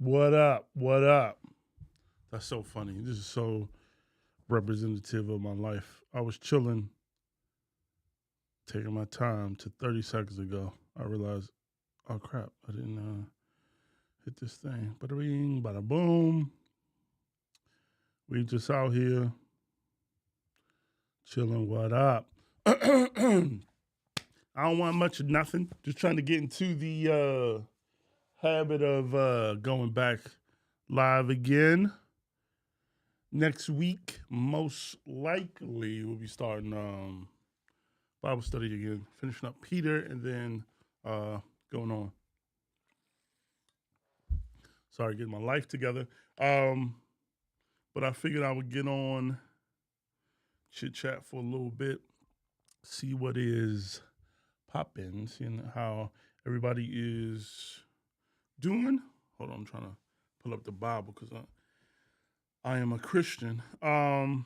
What up? What up? That's so funny. This is so representative of my life. I was chilling, taking my time to 30 seconds ago. I realized, oh crap, I didn't hit this thing. Bada bing, bada boom. We just out here chilling. What up? I don't want much of nothing. Just trying to get into the habit of going back live again. Next week, most likely, we'll be starting Bible study again, finishing up Peter, and then going on. Sorry, getting my life together. But I figured I would get on, chit chat for a little bit, see what is popping, seeing how everybody is doing. Hold on, I'm trying to pull up the Bible because I am a Christian. But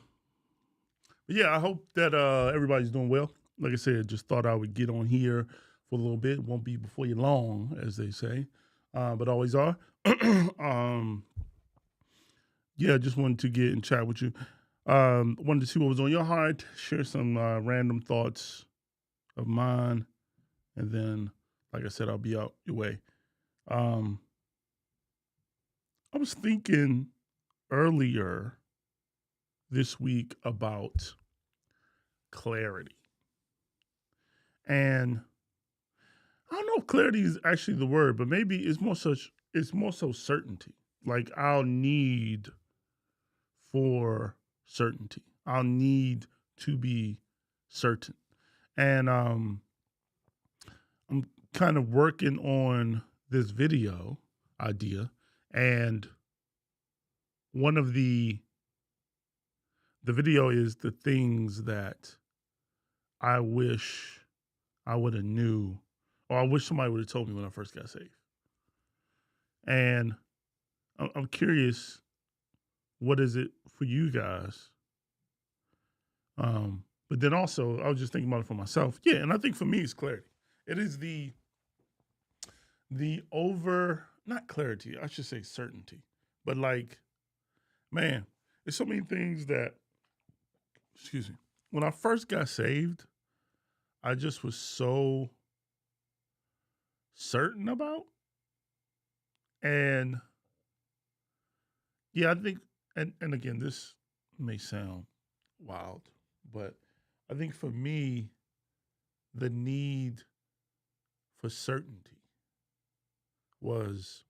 yeah, I hope that everybody's doing well. Like I said, just thought I would get on here for a little bit. Won't be before you long, as they say, but always are. Yeah, just wanted to get and chat with you. Wanted to see what was on your heart, share some random thoughts of mine, and then, like I said, I'll be out your way. I was thinking earlier this week about clarity. And I don't know if clarity is actually the word, but maybe it's more so certainty. Like I'll need for certainty. I'll need to be certain. And I'm kind of working on this video idea, and one of the video is the things that I wish I would have knew, or I wish somebody would have told me when I first got saved. And I'm curious, what is it for you guys? But then also, I was just thinking about it for myself. Yeah, and I think for me, it's clarity. It is the not clarity, I should say certainty. But like, man, there's so many things that, excuse me, when I first got saved, I just was so certain about. And yeah, I think, and again, this may sound wild, but I think for me, the need for certainty was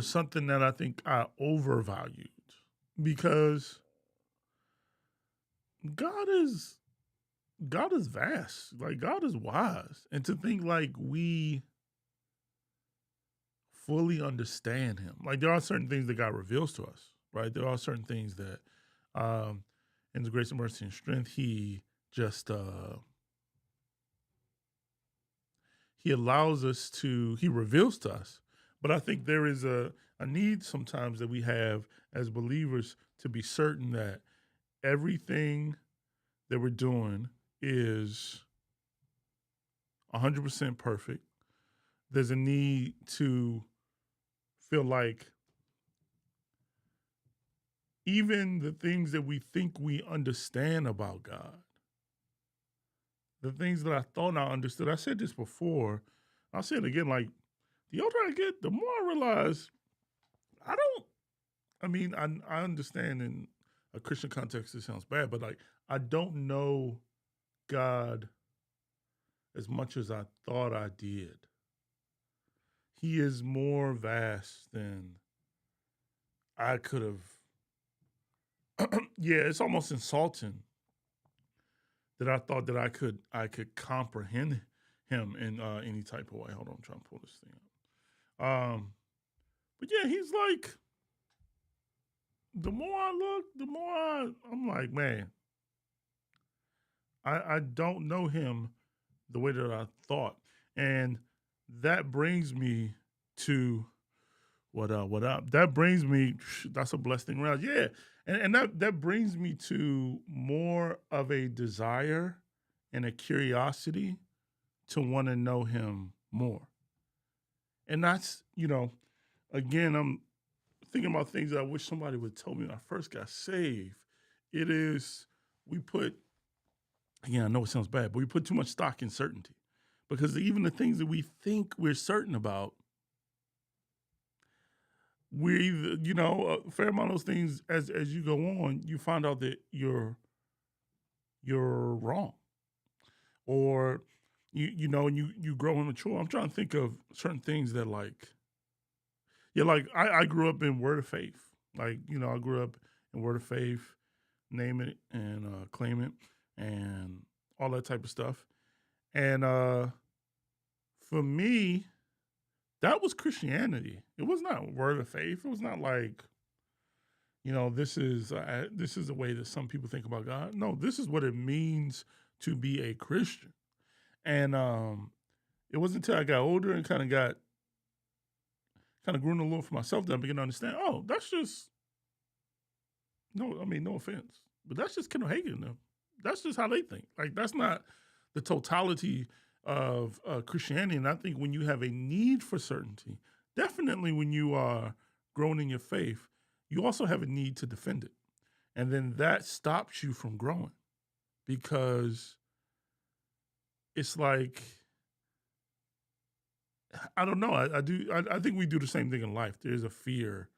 something that I think I overvalued, because God is vast. Like God is wise. And to think like we fully understand him. Like there are certain things that God reveals to us, right? There are certain things that in his grace and mercy and strength, he just he allows us to, he reveals to us. But I think there is a need sometimes that we have as believers to be certain that everything that we're doing is 100% perfect. There's a need to feel like even the things that we think we understand about God, the things that I thought I understood, I said this before, I'll say it again, like the older I get, the more I realize I understand in a Christian context it sounds bad, but like I don't know God as much as I thought I did. He is more vast than I could have. Yeah, it's almost insulting that I thought that I could comprehend him in any type of way. Hold on, I'm trying to pull this thing up. But yeah, he's like, the more I look, the more I'm like, man, I don't know him the way that I thought. And that brings me to what up? That brings me, that's a blessed thing around. Yeah. And that brings me to more of a desire and a curiosity to want to know him more. And that's, again, I'm thinking about things that I wish somebody would tell me when I first got saved. It is, we put, again, I know it sounds bad, but we put too much stock in certainty, because even the things that we think we're certain about, we're either, a fair amount of those things, as you go on, you find out that you're wrong, or you grow and mature. I'm trying to think of certain things that, like, yeah, like I grew up in Word of Faith. Like, I grew up in Word of Faith, name it and claim it, and all that type of stuff. And for me, that was Christianity. It was not Word of Faith. It was not like, this is the way that some people think about God. No, this is what it means to be a Christian. And it wasn't until I got older and kind of grew in a little for myself that I began to understand, oh, that's just, no offense, but that's just Kendall Hagen. That's just how they think. Like, that's not the totality of Christianity. And I think when you have a need for certainty, definitely when you are growing in your faith, you also have a need to defend it. And then that stops you from growing, because it's like, I don't know. I think we do the same thing in life. There's a fear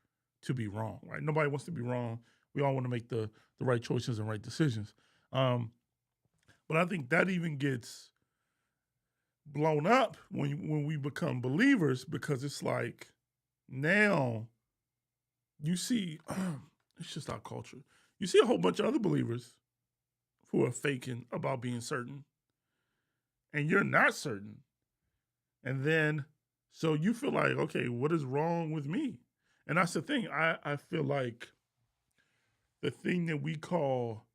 to be wrong, right? Nobody wants to be wrong. We all want to make the right choices and right decisions. But I think that even gets blown up when we become believers, because it's like, now you see, it's just our culture. You see a whole bunch of other believers who are faking about being certain, and you're not certain. And then, so you feel like, okay, what is wrong with me? And that's the thing. I feel like the thing that we call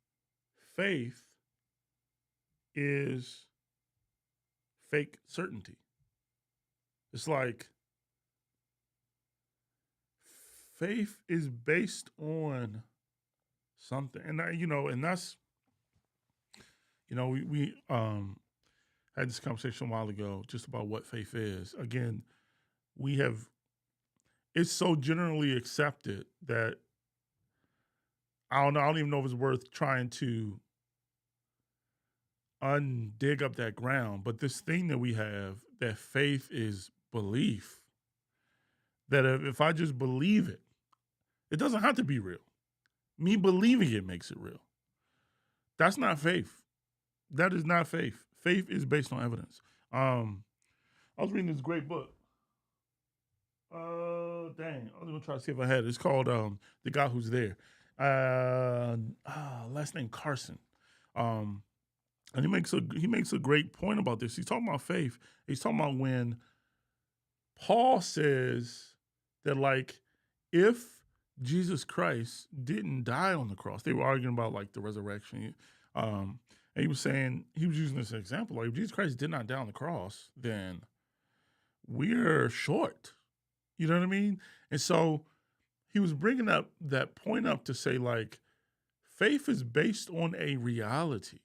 faith is fake certainty. It's like, faith is based on something. And and that's, we had this conversation a while ago just about what faith is. Again, it's so generally accepted that I don't even know if it's worth trying to undig up that ground. But this thing that we have, that faith is belief, that if I just believe it, it doesn't have to be real. Me believing it makes it real. That's not faith. That is not faith. Faith is based on evidence. I was reading this great book. Dang, I was gonna try to see if I had it. It's called The Guy Who's There. Last name Carson. And he makes a great point about this. He's talking about faith. He's talking about when Paul says that, like, if Jesus Christ didn't die on the cross, they were arguing about, like, the resurrection. And he was using this example, like, if Jesus Christ did not die on the cross, then we're short. You know what I mean? And so he was bringing up that point up to say, like, faith is based on a reality.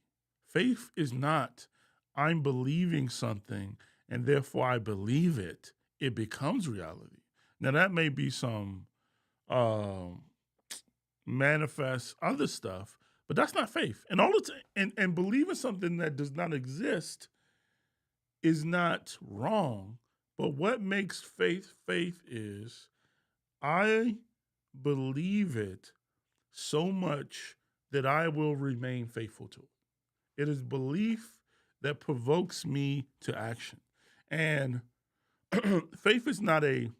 Faith is not, I'm believing something and therefore I believe it. It becomes reality. Now, that may be some manifest other stuff, but that's not faith. And and believing something that does not exist is not wrong. But what makes faith is, I believe it so much that I will remain faithful to it. It is belief that provokes me to action. And faith is not a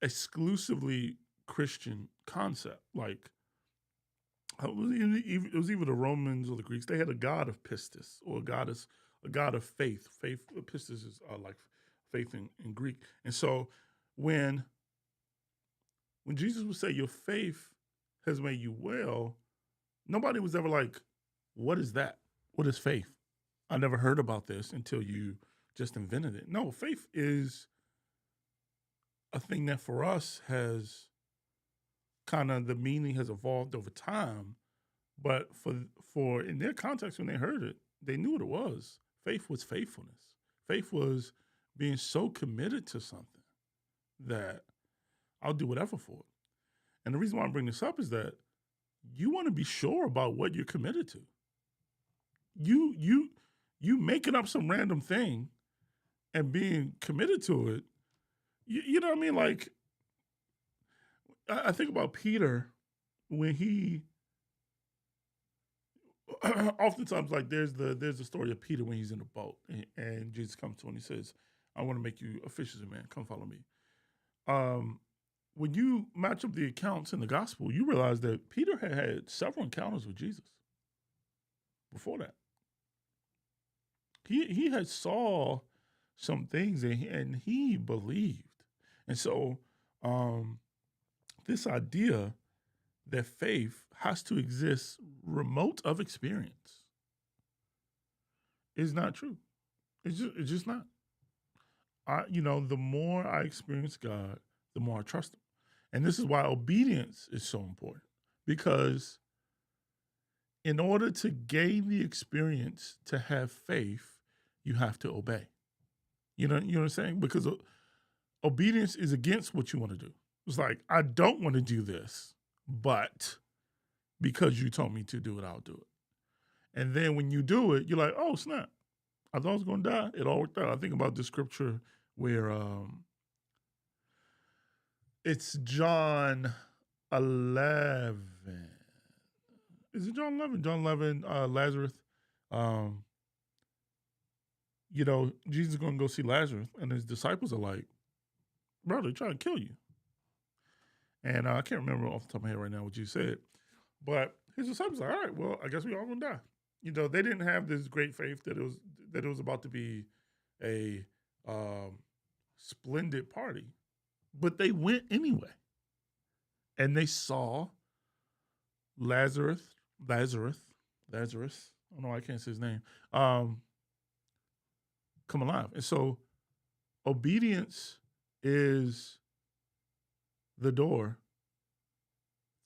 exclusively Christian concept. Like, it was either the Romans or the Greeks. They had a god of pistis, or a god of faith. Faith, pistis is like faith in Greek. And so when Jesus would say, your faith has made you well, nobody was ever like, what is that? What is faith? I never heard about this until you just invented it. No, faith is a thing that for us has kind of, the meaning has evolved over time. But for in their context, when they heard it, they knew what it was. Faith was faithfulness. Faith was being so committed to something that I'll do whatever for it. And the reason why I bring this up is that you want to be sure about what you're committed to. You making up some random thing and being committed to it. You know what I mean? Like I think about Peter when he oftentimes like there's the story of Peter when he's in the boat and Jesus comes to him and he says, "I want to make you a fisherman, man. Come follow me." When you match up the accounts in the gospel, you realize that Peter had several encounters with Jesus before that. He had saw some things and he believed. And so this idea that faith has to exist remote of experience is not true. It's just not. The more I experience God, the more I trust him. And this is why obedience is so important, because in order to gain the experience to have faith, you have to obey. You know what I'm saying? Because obedience is against what you want to do. It's like, I don't want to do this, but because you told me to do it, I'll do it. And then when you do it, you're like, oh, snap. I thought I was going to die. It all worked out. I think about this scripture where it's John 11. Is it John 11? John 11, Lazarus. Jesus is going to go see Lazarus, and his disciples are like, bro, they're trying to kill you. And I can't remember off the top of my head right now what you said, but his disciples are like, all right, well, I guess we all going to die. They didn't have this great faith that it was about to be a splendid party, but they went anyway. And they saw Lazarus. I don't know, I can't say his name. Come alive. And so obedience is the door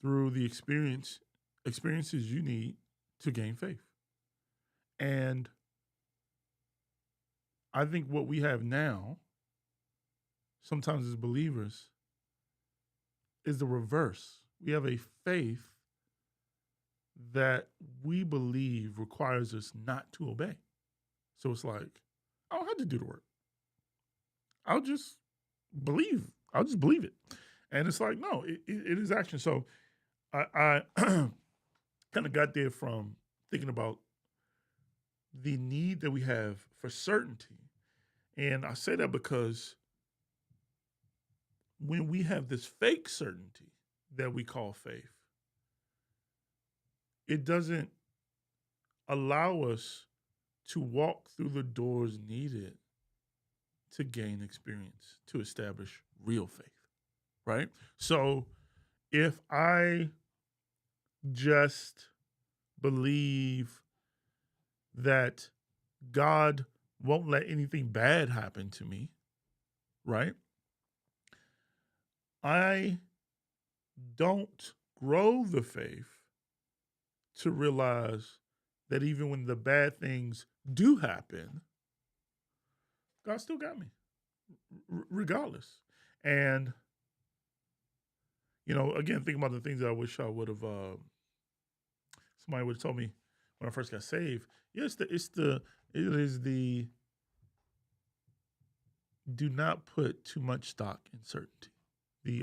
through the experiences you need to gain faith. And I think what we have now, sometimes as believers, is the reverse. We have a faith that we believe requires us not to obey. So it's like, I don't have to do the work. I'll just believe. I'll just believe it. And it's like, no, it is action. So I kind of got there from thinking about the need that we have for certainty. And I say that because when we have this fake certainty that we call faith, it doesn't allow us to walk through the doors needed to gain experience, to establish real faith, right? So if I just believe that God won't let anything bad happen to me, right? I don't grow the faith to realize that even when the bad things do happen, God still got me, regardless. And, again, thinking about the things that I wish I would have, somebody would have told me when I first got saved. Yeah, it is the do not put too much stock in certainty, the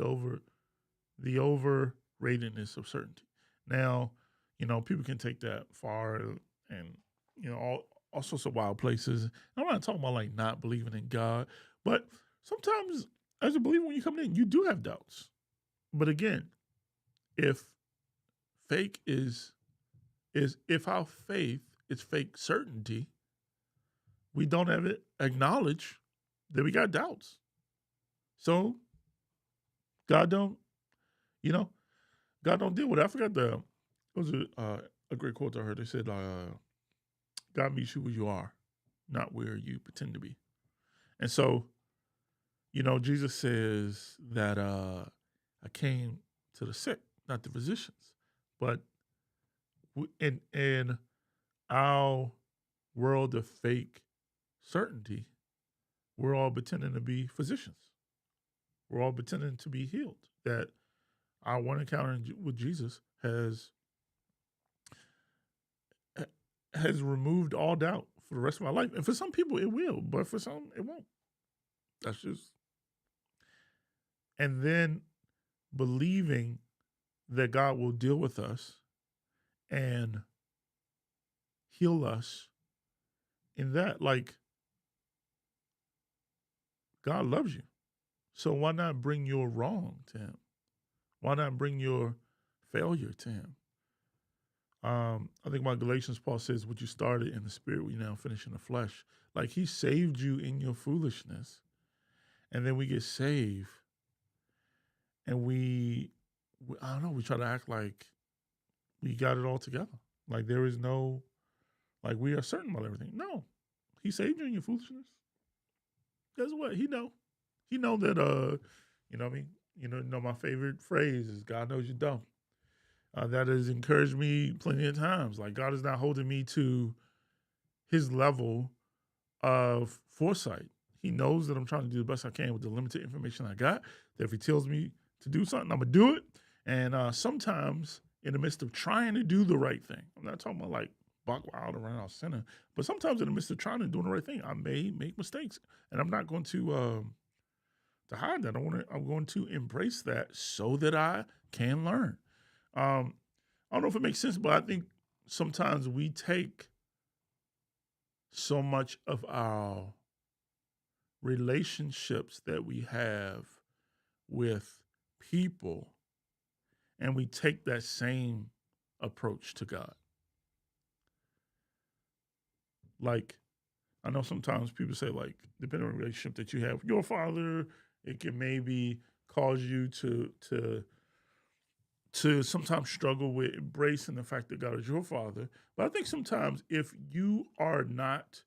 overratedness of certainty. Now, people can take that far and, all sorts of wild places. I'm not talking about like not believing in God, but sometimes as a believer, when you come in, you do have doubts. But again, if our faith is fake certainty, we don't have it acknowledge that we got doubts. So God don't deal with it. I forgot it was a great quote I heard. They said, God meets you where you are, not where you pretend to be. And so, Jesus says that I came to the sick, not the physicians. But in our world of fake certainty, we're all pretending to be physicians. We're all pretending to be healed. That our one encounter with Jesus has removed all doubt for the rest of our life. And for some people, it will, but for some, it won't. That's just. And then believing that God will deal with us and heal us in that. Like, God loves you. So why not bring your wrong to him? Why not bring your failure to him? I think my Galatians, Paul says, what you started in the spirit, we now finish in the flesh. Like, he saved you in your foolishness. And then we get saved. And we I don't know, we try to act like we got it all together. Like, there is no, like, we are certain about everything. No. He saved you in your foolishness. Guess what? He know. He know that, you know what I mean? You know my favorite phrase is God knows you're dumb. That has encouraged me plenty of times. Like, God is not holding me to his level of foresight. He knows that I'm trying to do the best I can with the limited information I got. That if he tells me to do something, I'm going to do it. And sometimes in the midst of trying to do the right thing, I'm not talking about like buck wild around our center, but sometimes in the midst of trying to do the right thing, I may make mistakes. And I'm not going to hide that. I'm going to embrace that so that I can learn. I don't know if it makes sense, but I think sometimes we take so much of our relationships that we have with people and we take that same approach to God. Like, I know sometimes people say, like, depending on the relationship that you have with your father, it can maybe cause you to sometimes struggle with embracing the fact that God is your father. But I think sometimes if you are not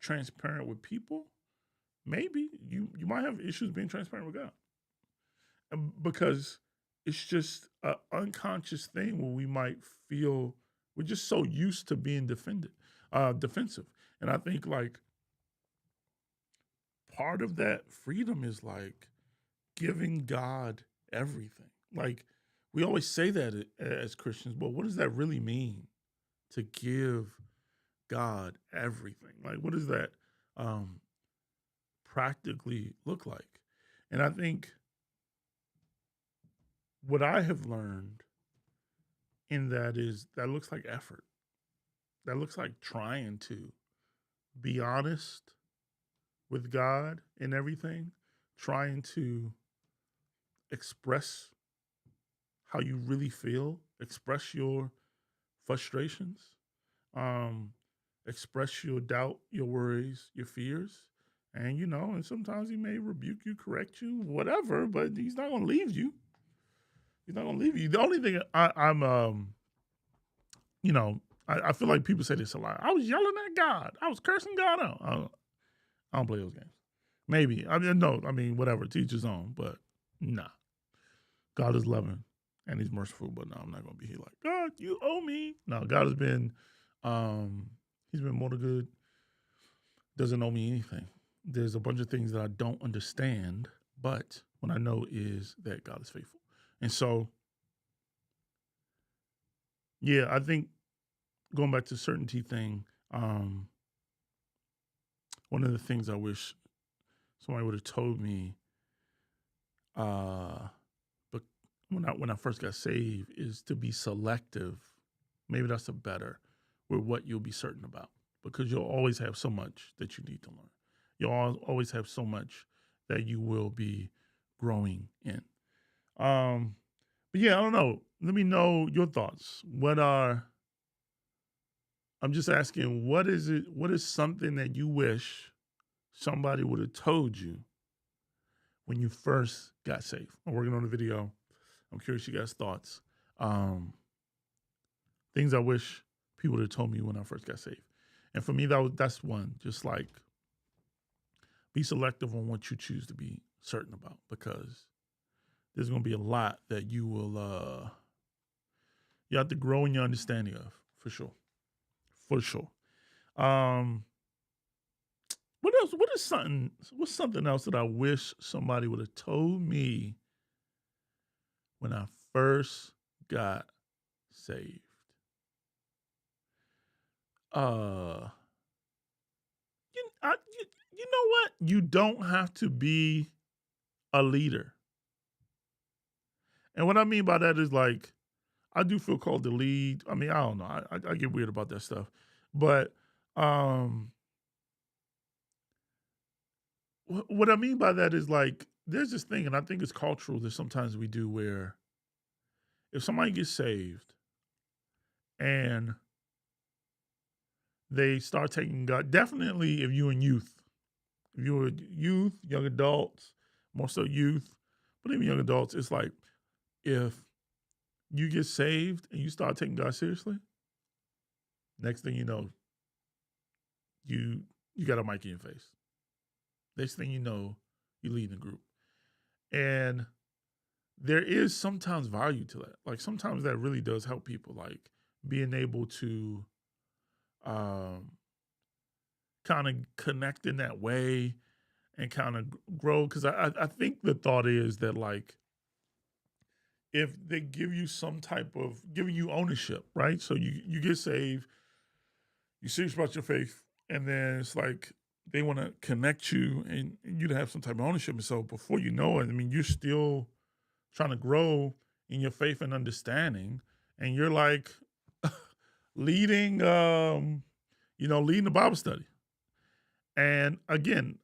transparent with people, maybe you might have issues being transparent with God. Because it's just an unconscious thing where we might feel we're just so used to being defensive. And I think, like, part of that freedom is like giving God everything. Like, we always say that as Christians, but what does that really mean to give God everything? Like, what does that practically look like? And I think what I have learned in that is that looks like effort. That looks like trying to be honest with God in everything, trying to express how you really feel, express your frustrations, express your doubt, your worries, your fears. And, and sometimes he may rebuke you, correct you, whatever, but he's not going to leave you. He's not going to leave you. The only thing I feel like people say this a lot. I was yelling at God. I was cursing God out. I don't play those games. Maybe. Whatever. Teach his own. But nah. God is loving and he's merciful. But no, I'm not going to be here like, God, you owe me. No, God has been, he's been more than good. Doesn't owe me anything. There's a bunch of things that I don't understand. But what I know is that God is faithful. And so, yeah, I think going back to the certainty thing, one of the things I wish somebody would have told me, but when I first got saved, is to be selective. Maybe that's a better with what you'll be certain about, because you'll always have so much that you need to learn. You'll always have so much that you will be growing in. But yeah, I don't know. Let me know your thoughts. I'm just asking, what is something that you wish somebody would have told you when you first got saved? I'm working on a video. I'm curious you guys' thoughts. Things I wish people would have told me when I first got saved. And for me, that's one. Just like, be selective on what you choose to be certain about, because there's going to be a lot that you will you have to grow in your understanding of, for sure. For sure. What else? What's something else that I wish somebody would have told me when I first got saved? Uh, you know what? You don't have to be a leader. And what I mean by that is like, I do feel called to lead. I mean, I don't know. I get weird about that stuff. But um, what I mean by that is like, there's this thing, and I think it's cultural that sometimes we do where if somebody gets saved and they start taking God, definitely if you're in youth, if you're youth, young adults, more so youth, but even young adults, it's like if you get saved and you start taking God seriously, next thing you know, you you got a mic in your face. Next thing you know, you lead the group. And there is sometimes value to that. Like sometimes that really does help people, like being able to um, kind of connect in that way and kind of grow. Because I think the thought is that like if they give you some type of giving you ownership, right? So you get saved, you're serious about your faith, and then it's like they want to connect you and you to have some type of ownership. And so before you know it, I mean, you're still trying to grow in your faith and understanding, and you're like leading, leading the Bible study. And again,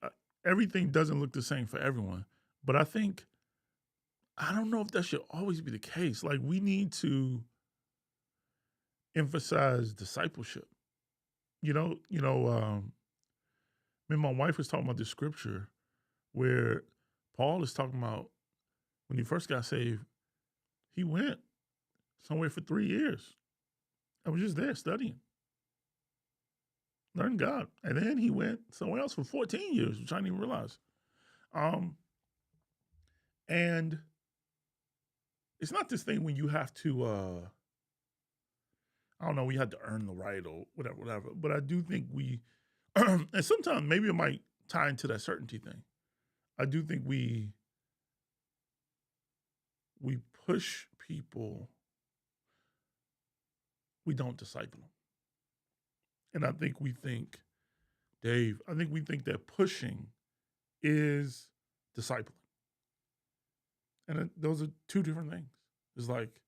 everything doesn't look the same for everyone, but I don't know if that should always be the case. Like we need to emphasize discipleship. Me and my wife was talking about this scripture where Paul is talking about when he first got saved, he went somewhere for 3 years. I was just there studying, learning God. And then he went somewhere else for 14 years, which I didn't even realize. Um, and it's not this thing when you have to, I don't know, we had to earn the right or whatever. But I do think and sometimes maybe it might tie into that certainty thing. I do think we push people, we don't disciple them. And I think we think, Dave, that pushing is discipling. And those are two different things. It's like,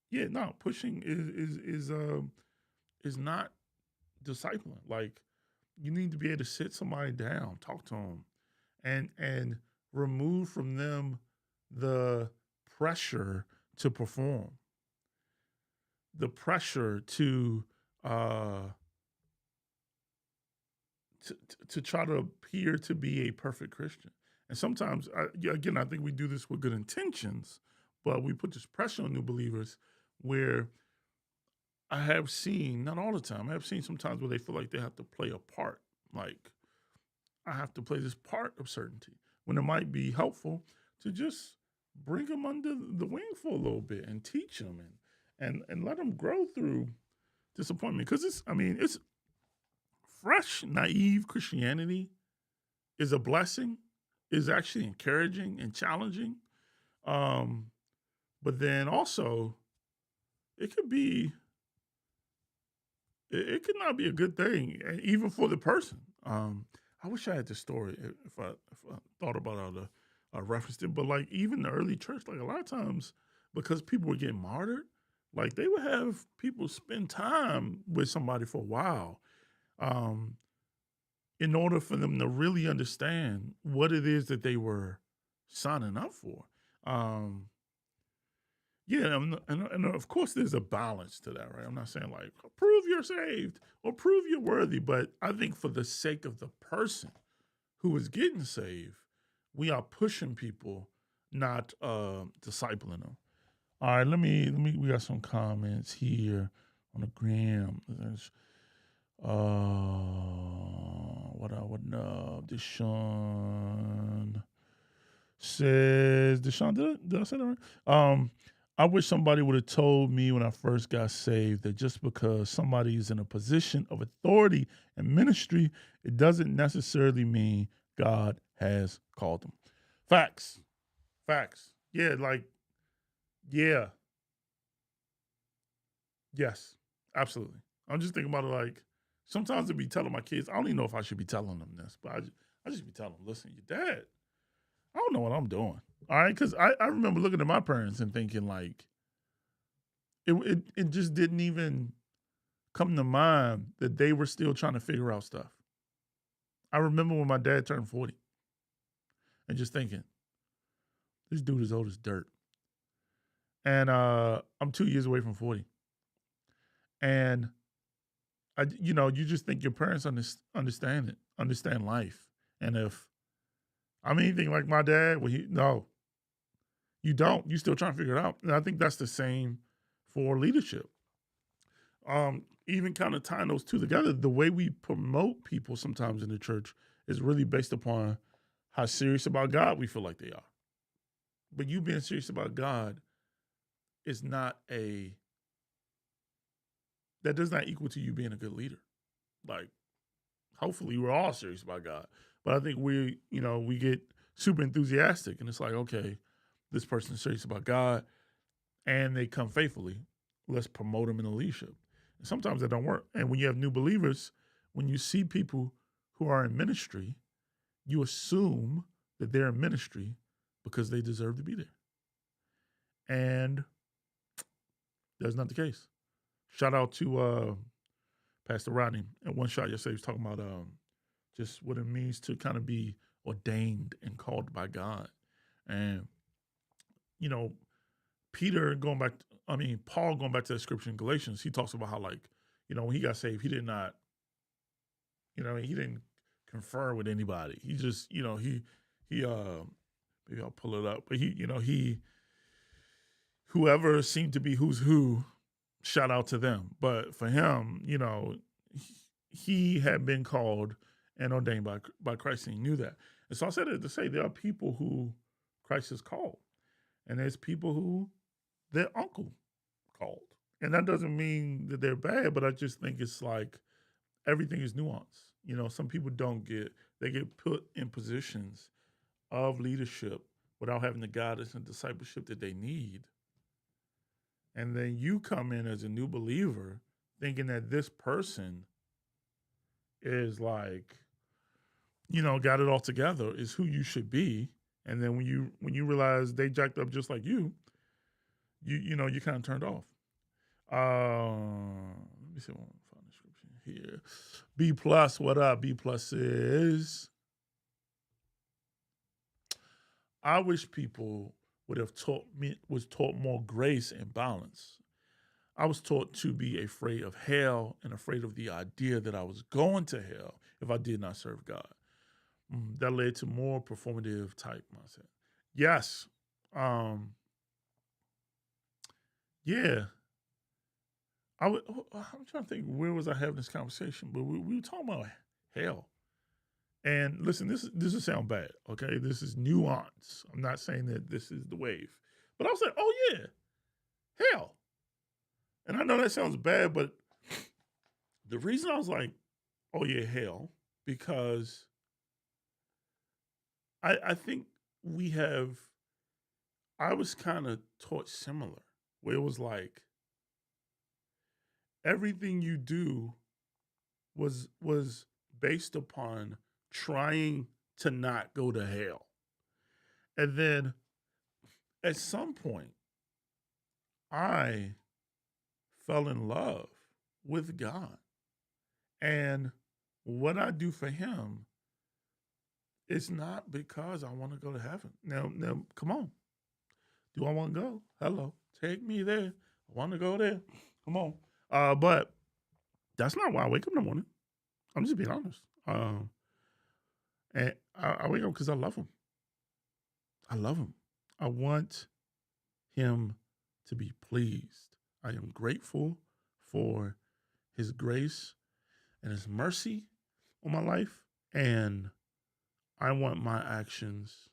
yeah, no, pushing is not discipling. Like, you need to be able to sit somebody down, talk to them, and remove from them the pressure to perform, the pressure to try to appear to be a perfect Christian. And sometimes, again, I think we do this with good intentions, but we put this pressure on new believers where I have seen, not all the time, I have seen sometimes where they feel like they have to play a part. Like, I have to play this part of certainty when it might be helpful to just bring them under the wing for a little bit and teach them and let them grow through disappointment. Because it's fresh, naive Christianity is a blessing, is actually encouraging and challenging. But then also, it could be, it could not be a good thing, even for the person. I wish I had this story if I thought about how to reference it. But like even the early church, like a lot of times, because people were getting martyred, like they would have people spend time with somebody for a while, in order for them to really understand what it is that they were signing up for. Yeah, and of course there's a balance to that, right? I'm not saying like prove you're saved or prove you're worthy, but I think for the sake of the person who is getting saved, we are pushing people, not discipling them. All right, let me. We got some comments here on the gram. There's, what up? Deshaun says, did I say that right? I wish somebody would have told me when I first got saved that just because somebody is in a position of authority and ministry, it doesn't necessarily mean God has called them. Facts. Facts. Yeah, like, yeah, yes, absolutely. I'm just thinking about it like sometimes I'd be telling my kids, I don't even know if I should be telling them this, but I just be telling them, listen, your dad, I don't know what I'm doing. All right. Cause I remember looking at my parents and thinking like, it just didn't even come to mind that they were still trying to figure out stuff. I remember when my dad turned 40 and just thinking, this dude is old as dirt. And I'm 2 years away from 40. And you just think your parents understand it, understand life. And if I'm anything like my dad, well, no, you don't. You still trying to figure it out. And I think that's the same for leadership. Even kind of tying those two together, the way we promote people sometimes in the church is really based upon how serious about God we feel like they are. But you being serious about God is not that does not equal to you being a good leader. Like, hopefully we're all serious about God. But I think we get super enthusiastic and it's like, okay, this person's serious about God and they come faithfully. Let's promote them in the leadership. And sometimes that don't work. And when you have new believers, when you see people who are in ministry, you assume that they're in ministry because they deserve to be there. And that's not the case. Shout out to Pastor Rodney. At one shot yesterday, he was talking about just what it means to kind of be ordained and called by God. And, Paul going back to the scripture in Galatians, he talks about how, like, when he got saved, he did not, he didn't confer with anybody. He just, maybe I'll pull it up, but he, whoever seemed to be who's who, shout out to them. But for him, he had been called and ordained by Christ, and he knew that. And so I said it to say there are people who Christ has called, and there's people who their uncle called. And that doesn't mean that they're bad, but I just think it's like everything is nuanced. Some people they get put in positions of leadership without having the guidance and discipleship that they need. And then you come in as a new believer thinking that this person is like, got it all together, is who you should be. And then when you realize they jacked up just like you kind of turned off. Let me see if I can find the description here. B plus, what up? B plus is, I wish people was taught more grace and balance. I was taught to be afraid of hell and afraid of the idea that I was going to hell if I did not serve God. That led to more performative type mindset. Yes. Yeah. I'm trying to think, where was I having this conversation? But we were talking about hell. And listen, this will sound bad, okay? This is nuance. I'm not saying that this is the wave. But I was like, oh yeah, hell. And I know that sounds bad, but the reason I was like, oh yeah, hell, because I think I was kind of taught similar, where it was like, everything you do was based upon trying to not go to hell. And then at some point, I fell in love with God. And what I do for him is not because I want to go to heaven. Now, come on. Do I want to go? Hello. Take me there. I want to go there. Come on. But that's not why I wake up in the morning. I'm just being honest. And I wake up because I love him. I love him. I want him to be pleased. I am grateful for his grace and his mercy on my life. And I want my actions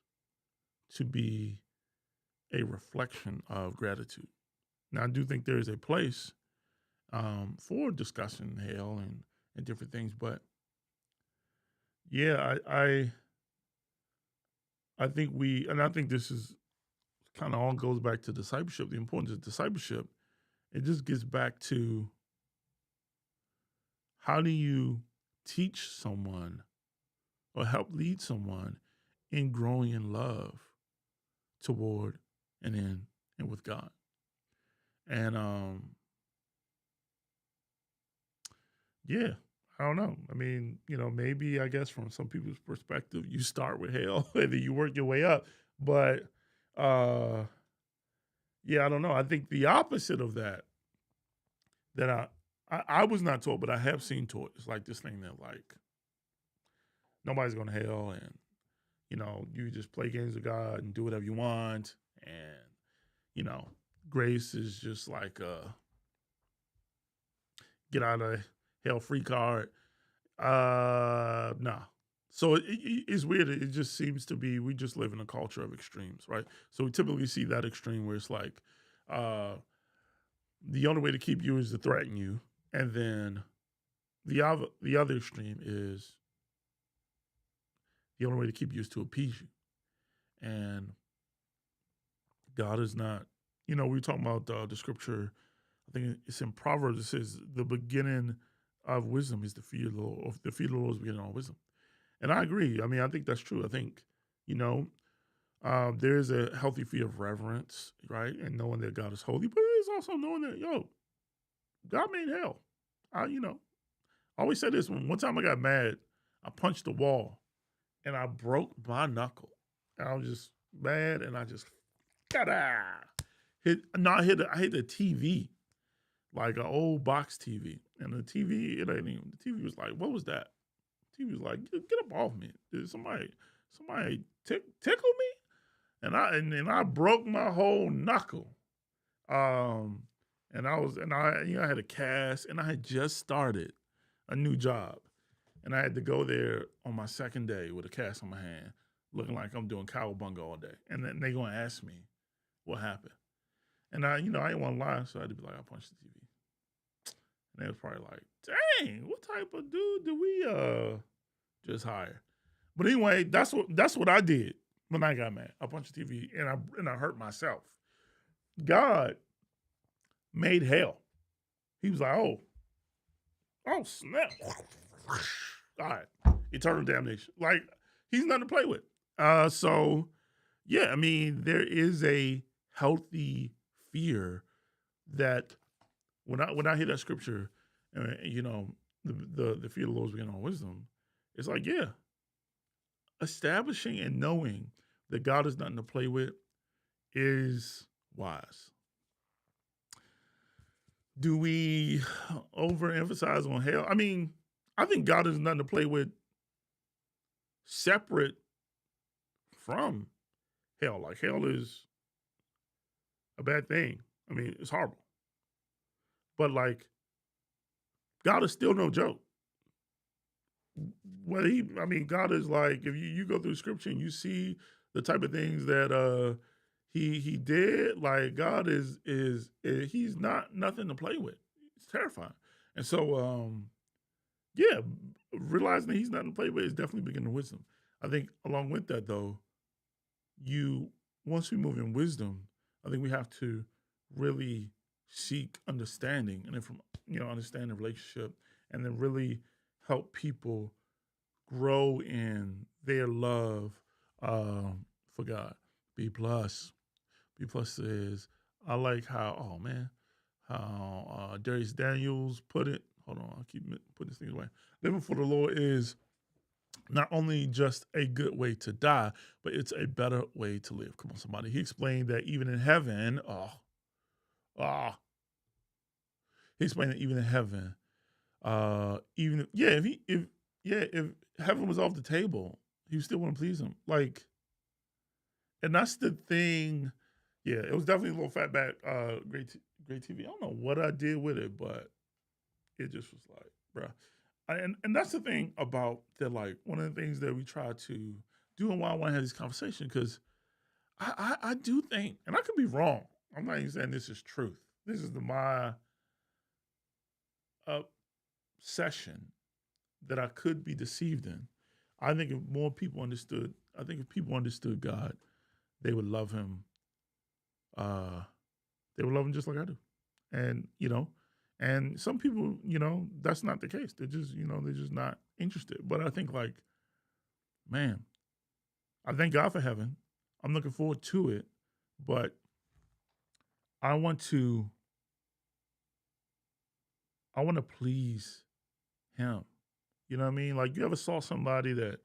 to be a reflection of gratitude. Now, I do think there is a place for discussing hell and different things, but yeah, I think I think this is kind of all goes back to discipleship. The importance of discipleship. It just gets back to how do you teach someone or help lead someone in growing in love toward and in and with God. And yeah, I don't know. I mean, maybe I guess from some people's perspective, you start with hell and then you work your way up. But yeah, I don't know. I think the opposite of that I was not taught, but I have seen taught. It's like this thing that like nobody's going to hell, and you just play games with God and do whatever you want, and grace is just like a get out of hell free card. Nah. So it's weird. It just seems to be we just live in a culture of extremes, right? So we typically see that extreme where it's like the only way to keep you is to threaten you, and then the other extreme is the only way to keep you is to appease you. And God is not, we were talking about the scripture, I think it's in Proverbs, it says the beginning of wisdom is the fear of the Lord. The fear of the Lord is the beginning of all wisdom. And I agree. I mean, I think that's true. I think, there is a healthy fear of reverence, right? And knowing that God is holy, but it's also knowing that, God made hell. I always say this, one time I got mad, I punched the wall and I broke my knuckle. And I was just mad and I just I hit the TV, like an old box TV. And the TV, the TV was like, what was that? The TV was like, get up off me. Did somebody tickle me? And I broke my whole knuckle. And I had a cast, and I had just started a new job. And I had to go there on my second day with a cast on my hand, looking like I'm doing cowabunga all day. And then they gonna ask me what happened. And I didn't want to lie, so I had to be like, I punched the TV. And they was probably like, dang, what type of dude do we just hire? But anyway, that's what I did when I got mad. I punched the TV and I hurt myself. God made hell. He was like, oh snap. All right. Eternal damnation. Like, he's nothing to play with. So yeah, I mean, there is a healthy fear that when I hear that scripture, the fear of the Lord is beginning all wisdom, it's like, yeah, establishing and knowing that God is nothing to play with is wise. Do we overemphasize on hell? I mean, I think God is nothing to play with separate from hell. Like, hell is a bad thing. I mean, it's horrible. But like, God is still no joke. God is like, if you go through scripture and you see the type of things that he did, like God is he's not nothing to play with. It's terrifying. And so yeah, realizing that he's nothing to play with is definitely beginning wisdom. I think along with that though, once we move in wisdom, I think we have to really seek understanding, and then from understand the relationship, and then really help people grow in their love for God. B plus says, I like how Darius Daniels put it. Hold on, I keep putting this thing away. Living for the Lord is not only just a good way to die, but it's a better way to live. Come on, somebody. He explained that even in heaven, he explained that even in heaven, if heaven was off the table, he still wouldn't please him. Like, and that's the thing. Yeah, it was definitely a little fatback, great TV. I don't know what I did with it, but it just was like, bruh. And that's the thing about that. Like, one of the things that we try to do, and why I want to have this conversation, because I do think, and I could be wrong. I'm not even saying this is truth. This is my obsession that I could be deceived in. I think if more people understood, I think if people understood God, they would love him. Uh, they would love him just like I do. And, and some people, that's not the case. They're just, they're just not interested. But I think like, man, I thank God for heaven. I'm looking forward to it. But I want to please him. You know what I mean? Like you ever saw somebody that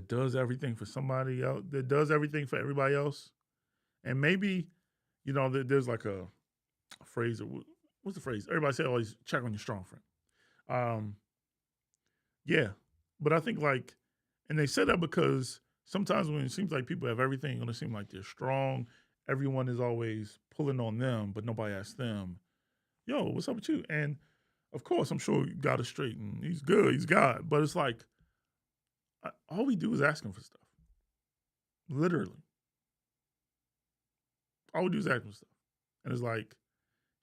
does everything for somebody else, that does everything for everybody else? And maybe, there's like a phrase, or what's the phrase? Everybody say always check on your strong friend. Um, yeah. But I think like, and they say that because sometimes when it seems like people have everything, it's going to seem like they're strong. Everyone is always pulling on them, but nobody asks them, yo, what's up with you? And of course, I'm sure God is straight and he's good, he's God. But it's like, all we do is ask him for stuff. Literally. All we do is ask him for stuff. And it's like,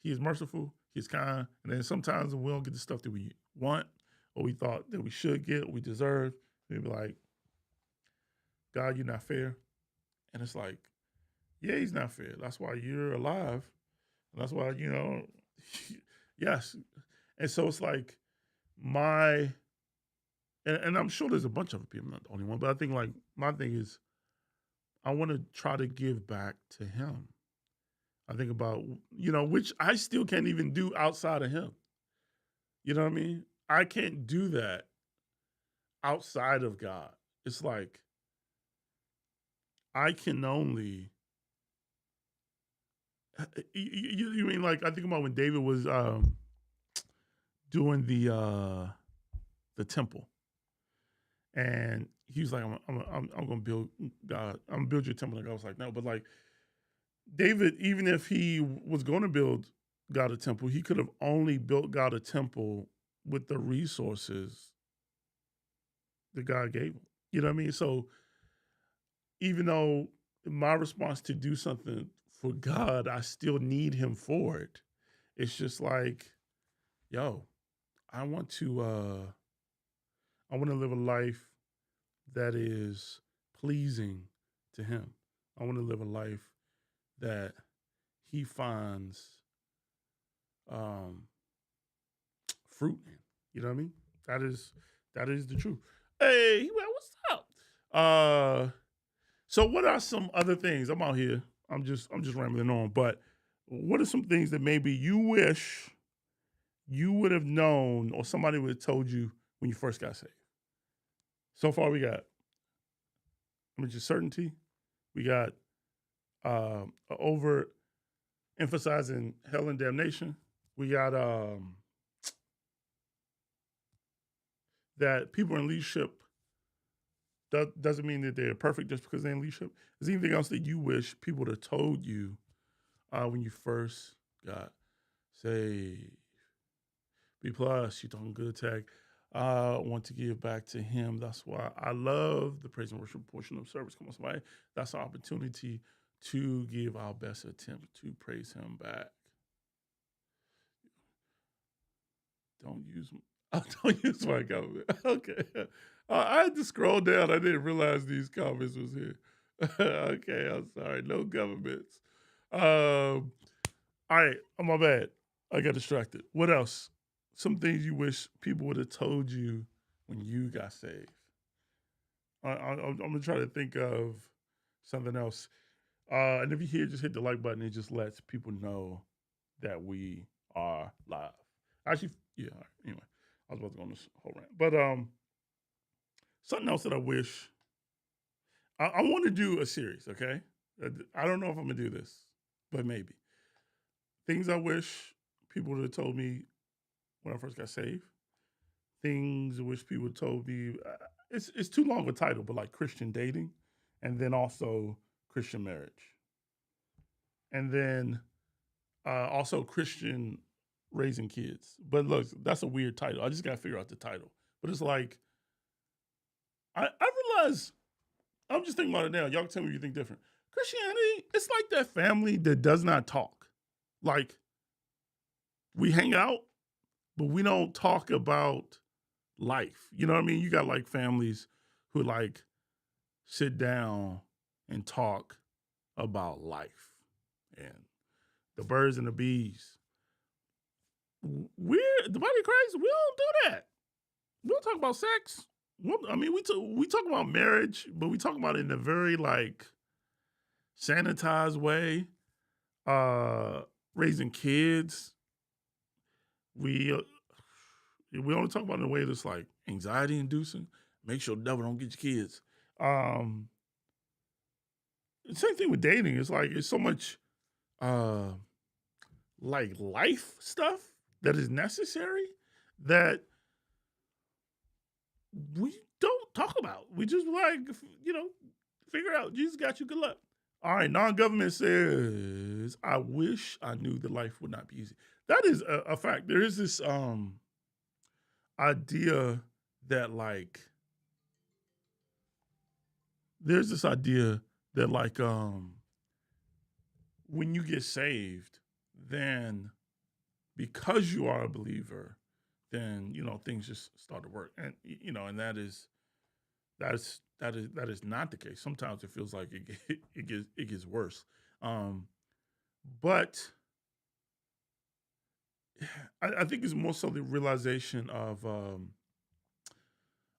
he is merciful, he's kind. And then sometimes when we don't get the stuff that we want or we thought that we should get, we deserve, we be like, God, you're not fair. And it's like, yeah, he's not fair. That's why you're alive. And that's why, yes. And so it's like and I'm sure there's a bunch of other people, I'm not the only one, but I think like my thing is I want to try to give back to him. I think about, which I still can't even do outside of him. You know what I mean? I can't do that outside of God. It's like I can only. You mean like I think about when David was doing the temple, and he was like, I'm gonna build God. I'm gonna build your temple. And God was like, no, but like David, even if he was going to build God a temple, he could have only built God a temple with the resources that God gave him. You know what I mean? So even though my response to do something for God, I still need him for it. It's just like, yo, I want to live a life that is pleasing to him. I want to live a life that he finds fruit in. You know what I mean? That is the truth. Hey, what's up? So what are some other things? I'm out here. I'm just rambling on, but what are some things that maybe you wish you would have known or somebody would have told you when you first got saved? So far we got just certainty. We got over emphasizing hell and damnation. We got that people in leadership doesn't mean that they're perfect just because they're in leadership. Is there anything else that you wish people would have told you when you first got saved? B plus, you're talking good tech. I want to give back to him. That's why I love the praise and worship portion of service. Come on, somebody. That's our opportunity to give our best attempt to praise him back. Don't use my comment. Okay. I had to scroll down. I didn't realize these comments was here. Okay, I'm sorry. No governments. All right, my bad. I got distracted. What else? Some things you wish people would have told you when you got saved. I'm gonna try to think of something else. And if you hear, just hit the like button. It just lets people know that we are live. Actually, yeah. All right, anyway, I was about to go on this whole rant, but something else that I wish I want to do a series. Okay, I don't know if I'm gonna do this, but maybe things I wish people would have told me when I first got saved. Things I wish people told me. It's too long of a title, but like Christian dating, and then also Christian marriage, and then also Christian raising kids. But look, that's a weird title. I just got to figure out the title. But it's like I realize I'm just thinking about it now. Y'all can tell me if you think different. Christianity, it's like that family that does not talk. Like, we hang out, but we don't talk about life. You know what I mean? You got like families who like sit down and talk about life and the birds and the bees. We're the body of Christ. We don't do that. We don't talk about sex. I mean, we talk about marriage, but we talk about it in a very like sanitized way. Raising kids, we only talk about it in a way that's like anxiety inducing. Make sure the devil don't get your kids. Same thing with dating. It's like it's so much like life stuff that is necessary that we don't talk about. We just like, figure out Jesus got you, good luck. All right, non-government says, I wish I knew that life would not be easy. That is a fact. There is this idea that like, when you get saved, then because you are a believer, then things just start to work, and and that is not the case. Sometimes it feels like it gets worse, but I think it's more so the realization of I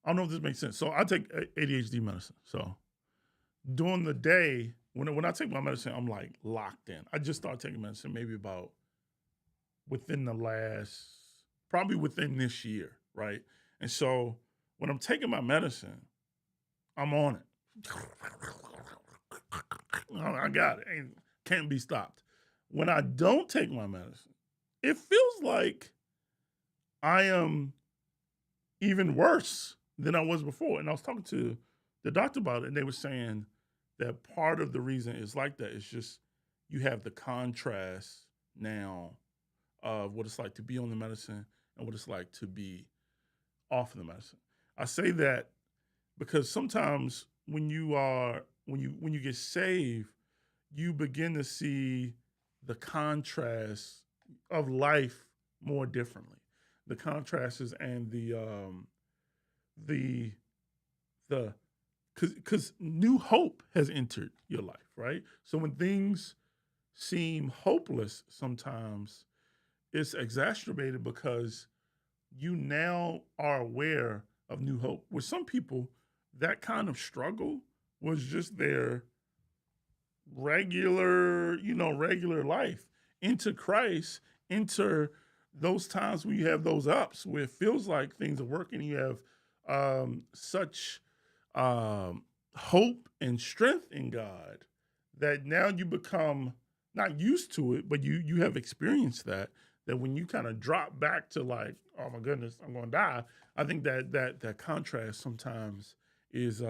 don't know if this makes sense. So I take ADHD medicine. So during the day, when I take my medicine, I'm like locked in. I just started taking medicine maybe about probably within this year, right? And so when I'm taking my medicine, I'm on it. I got it. Can't be stopped. When I don't take my medicine, it feels like I am even worse than I was before. And I was talking to the doctor about it, and they were saying that part of the reason it's like that is just you have the contrast now of what it's like to be on the medicine and what it's like to be off the medicine. I say that because sometimes when you get saved, you begin to see the contrast of life more differently. The contrasts and the because new hope has entered your life, right? So when things seem hopeless sometimes, it's exacerbated because you now are aware of new hope. With some people, that kind of struggle was just their regular life. Into Christ, enter those times when you have those ups where it feels like things are working. You have such hope and strength in God that now you become not used to it, but you have experienced that when you kind of drop back to like, oh my goodness, I'm going to die. I think that contrast sometimes is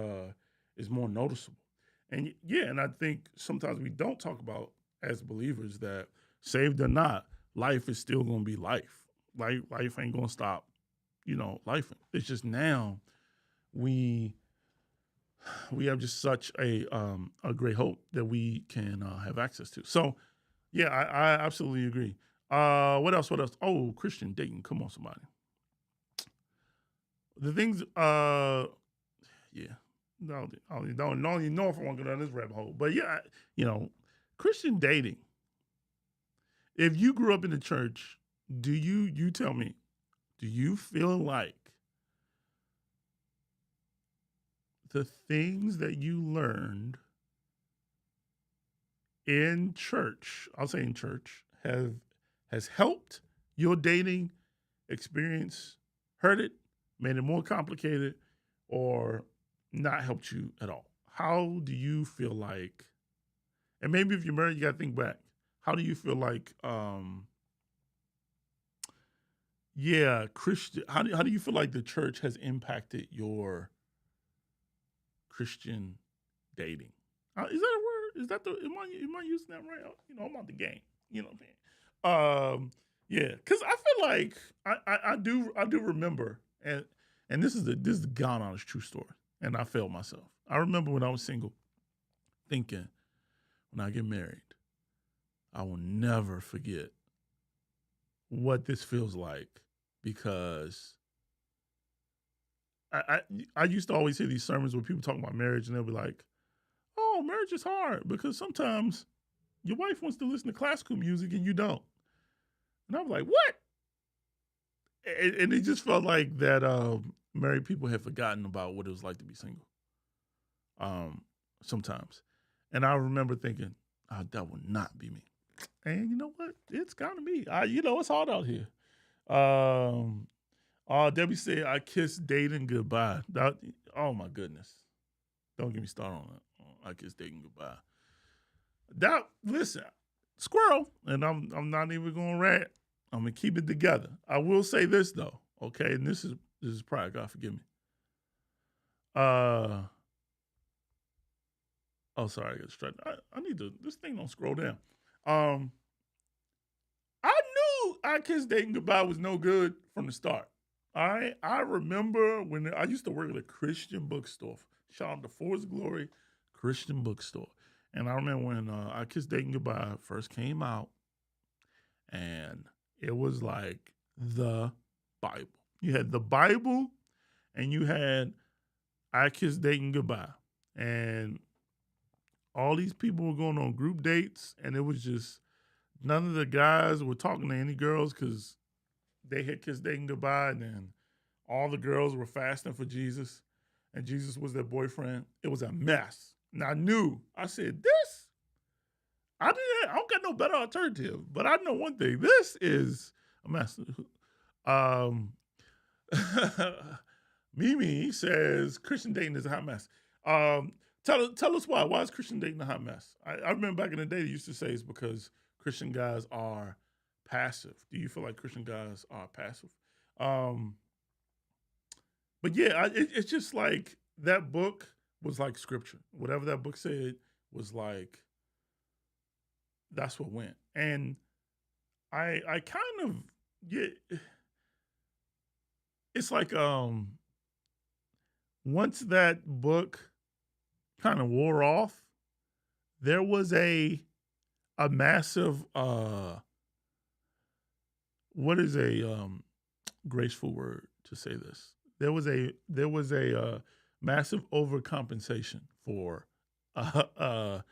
more noticeable. And and I think sometimes we don't talk about as believers that saved or not, life is still going to be life. Life ain't going to stop, life. It's just now we have just such a great hope that we can have access to. So, yeah, I absolutely agree. What else? Oh, Christian dating. Come on, somebody. The things, yeah. No, I don't even know if I want to go down this rabbit hole. But yeah, Christian dating. If you grew up in the church, you tell me, do you feel like the things that you learned in church, I'll say in church, has helped your dating experience, hurt it, made it more complicated, or not helped you at all? How do you feel like, and maybe if you're married, you got to think back. How do you feel like, Christian, how do you feel like the church has impacted your Christian dating? Is that a word? Is that am I using that right? I'm on the game. You know what I'm saying? Yeah, because I feel like I do remember, and this is the gone honest true story. and I failed myself. I remember when I was single thinking, when I get married, I will never forget what this feels like because I, I I used to always hear these sermons where people talk about marriage and they'll be like, "Oh, marriage is hard because sometimes your wife wants to listen to classical music and you don't." And I'm like, "What?" And it just felt like that married people had forgotten about what it was like to be single. Sometimes, and I remember thinking, oh, "That will not be me." And you know what? It's kind of me. It's hard out here. Um, Debbie said, I kissed dating goodbye. Oh my goodness. Don't get me started on that. I kissed dating goodbye. Listen, squirrel, and I'm not even gonna rant. I'm gonna keep it together. I will say this though, okay, and this is pride, God forgive me. Sorry, I got distracted. I need to this thing don't scroll down. Um I knew I Kissed Dating Goodbye was no good from the start. All right. I remember when I used to work at a Christian bookstore. Shout out to Forest Glory Christian bookstore. And I remember when I Kissed Dating Goodbye first came out, and it was like the Bible. You had the Bible, and you had I Kissed Dating Goodbye. And all these people were going on group dates, and it was just none of the guys were talking to any girls because they had kissed dating goodbye, and then all the girls were fasting for Jesus, and Jesus was their boyfriend. It was a mess. And I knew. I said, I don't got no better alternative. But I know one thing. This is a mess. Mimi says Christian dating is a hot mess. Tell us why. Why is Christian dating a hot mess? I remember back in the day they used to say it's because Christian guys are passive. Do you feel like Christian guys are passive? But yeah, it's just like that book was like scripture. Whatever that book said was like, that's what went. And I kind of, yeah, it's like once that book kind of wore off, there was a massive what is a graceful word to say this? There was a massive overcompensation for the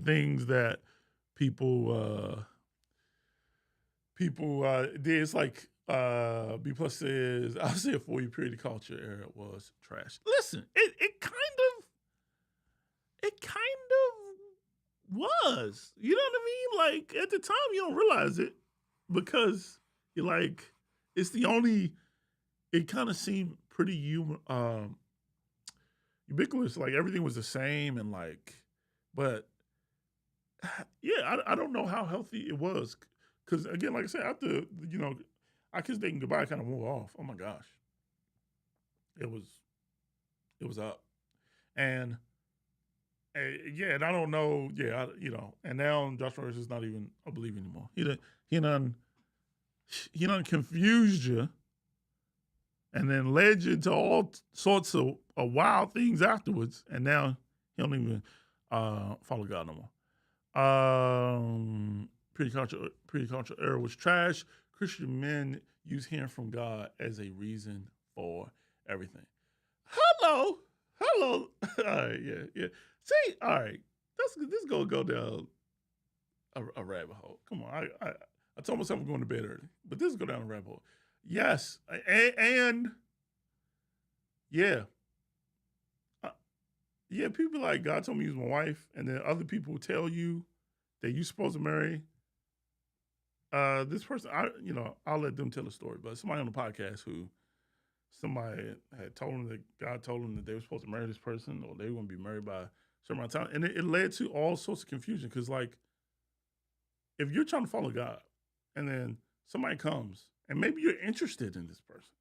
things that people did. It's like B plus says, I'll say a 4-year period of culture era was trash. Listen, it kind of was. You know what I mean? Like at the time you don't realize it because you're like, it's the only, it kind of seemed pretty ubiquitous. Like everything was the same and like, but yeah, I don't know how healthy it was. Because again, like I said, after, I Kissed Dating Goodbye kind of wore off. Oh my gosh. It was up. And yeah, and I don't know. Yeah, and now Josh Rogers is not even a believer anymore. He done confused you, and then led you to all sorts of wild things afterwards. And now he don't even follow God no more. Pre-culture era was trash. Christian men use hearing from God as a reason for everything. Hello. All right, yeah. See, all right. This is gonna go down a rabbit hole. Come on, I told myself I'm going to bed early, but this is going down a rabbit hole. Yes, and yeah, yeah. People like God told me he was my wife, and then other people tell you that you're supposed to marry this person. I'll let them tell the story. But somebody on the podcast who somebody had told them that God told them that they were supposed to marry this person, or they were going to be married by a certain amount of time, and it led to all sorts of confusion. Because like, if you're trying to follow God, and then somebody comes, and maybe you're interested in this person,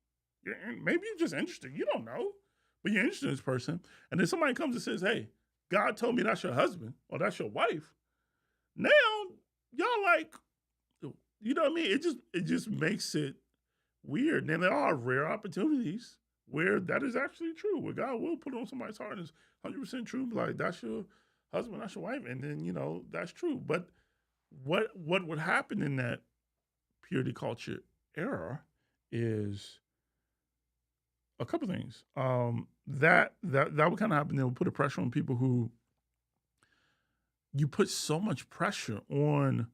maybe you're just interested. You don't know, but you're interested in this person, and then somebody comes and says, "Hey, God told me that's your husband or that's your wife." Now y'all like, you know what I mean? It just makes it weird. Now there are rare opportunities where that is actually true, where God will put on somebody's heart and it's 100% true. Like, that's your husband, that's your wife. And then, that's true. But what would happen in that purity culture era is a couple things. That would kind of happen. It would put a pressure on people who you put so much pressure on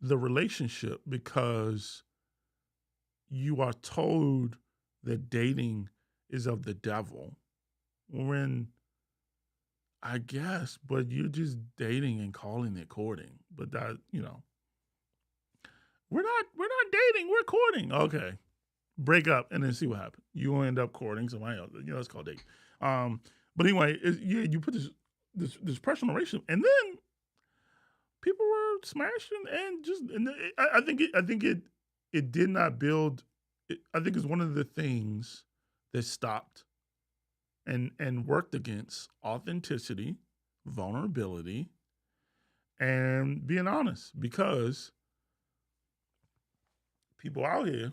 the relationship because you are told that dating is of the devil. When I guess, but you're just dating and calling it courting. But that, we're not dating, we're courting. Okay. Break up and then see what happens. You end up courting somebody else. It's called dating. But anyway, you put this pressure on the relationship, and then people were smashing and just. And I think it did not build. I think it's one of the things that stopped and worked against authenticity, vulnerability, and being honest, because people out here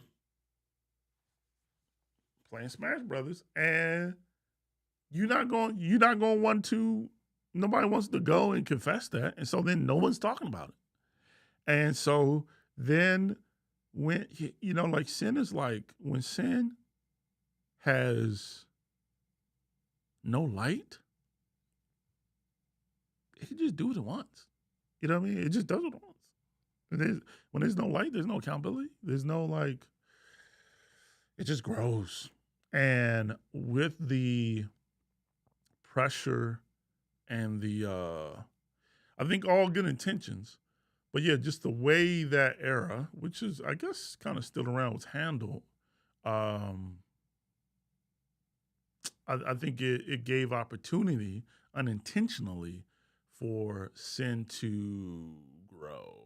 playing Smash Brothers, and you're not going to want to. Nobody wants to go and confess that, and so then no one's talking about it. And so then when like sin is like when sin has no light, it can just do what it wants. You know what I mean? It just does what it wants. When there's no light, there's no accountability. There's no it just grows. And with the pressure and the, I think all good intentions, but yeah, just the way that era, which is, I guess, kind of still around, was handled, I think it gave opportunity unintentionally for sin to grow.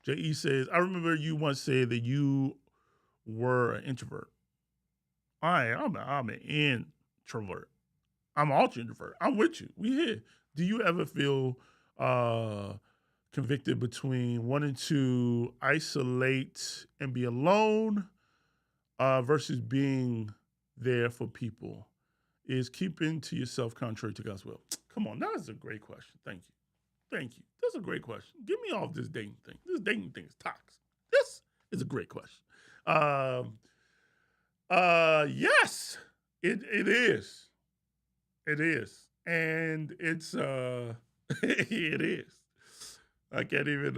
J.E. says, I remember you once said that you were an introvert. I'm an introvert. I'm an ultra introvert. I'm with you. We here. Do you ever feel convicted between wanting to isolate and be alone versus being there for people? Is keeping to yourself contrary to God's will? Come on, that is a great question. Thank you. That's a great question. Get me off this dating thing. This dating thing is toxic. This is a great question. Yes, it is. It is. And it's it is. I can't even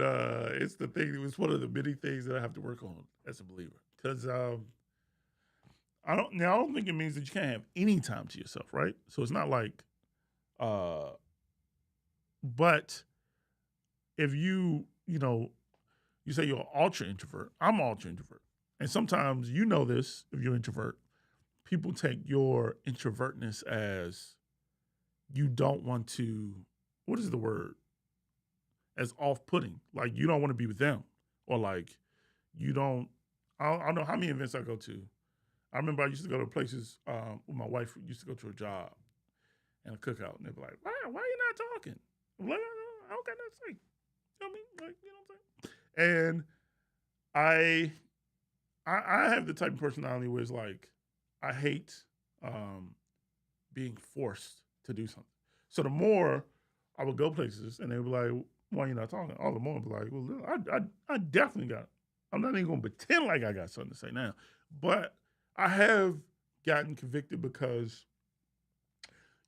it's the thing, it was one of the many things that I have to work on as a believer. Because I don't think it means that you can't have any time to yourself, right? So it's not like but if you say you're an ultra introvert, I'm an ultra introvert. And sometimes this, if you're an introvert, people take your introvertness as you don't want to, what is the word? As off-putting. Like you don't want to be with them. Or like you don't, I don't know how many events I go to. I remember I used to go to places with my wife, used to go to a job and a cookout. And they'd be like, why are you not talking? I'm like, I don't got nothing to say. You know what I mean? Like, you know what I'm saying? And I have the type of personality where it's like, I hate being forced to do something. So the more I would go places and they would be like, why are you not talking? All the more I'd be like, well, look, I definitely got it. I'm not even going to pretend like I got something to say now. But I have gotten convicted because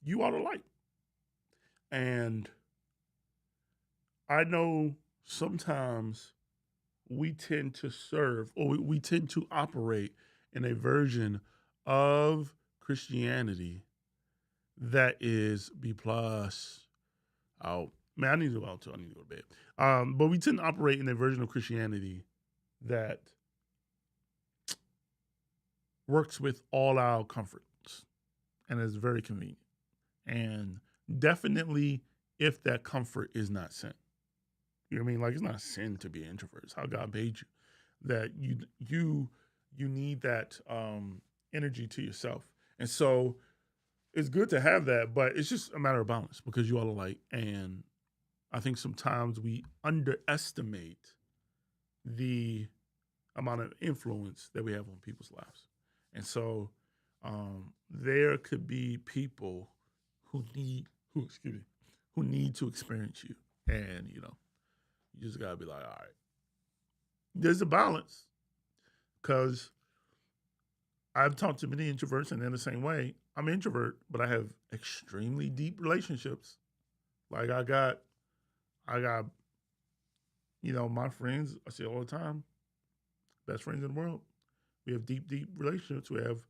you are the light. And I know sometimes we tend to serve, or we tend to operate in a version of Christianity that is B plus. Oh man, I need to go out too. I need to go to bed. But we tend to operate in a version of Christianity that works with all our comforts and is very convenient. And definitely, if that comfort is not sin. You know what I mean? Like, it's not a sin to be an introvert. It's how God made you. That you need that energy to yourself. And so it's good to have that, but it's just a matter of balance because you all are light. And I think sometimes we underestimate the amount of influence that we have on people's lives. And so there could be people who need to experience you. And, you just got to be like, all right, there's a balance, because I've talked to many introverts, and they're the same way. I'm an introvert, but I have extremely deep relationships. Like I got, my friends, I say all the time, best friends in the world. We have deep, deep relationships. We have,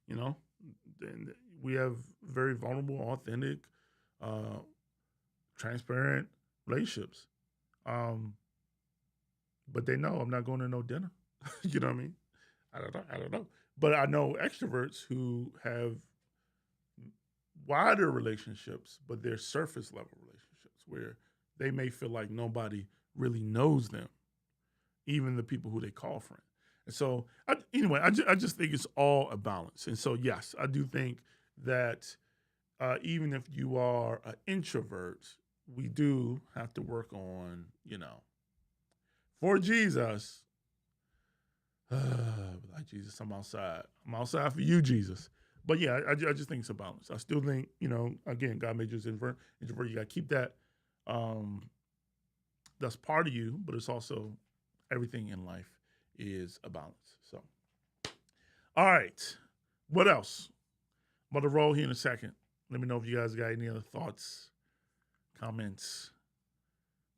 and we have very vulnerable, authentic, transparent relationships. But they know I'm not going to no dinner. You know what I mean? I don't know. But I know extroverts who have wider relationships, but they're surface level relationships where they may feel like nobody really knows them, even the people who they call friends. And so, I just think it's all a balance. And so, yes, I do think that even if you are an introvert, we do have to work on, for Jesus. Like, Jesus, I'm outside. I'm outside for you, Jesus. But yeah, I just think it's a balance. I still think, again, God made you as introvert. You got to keep that. That's part of you, but it's also everything in life is a balance. So, all right. What else? I'm about to roll here in a second. Let me know if you guys got any other thoughts, comments.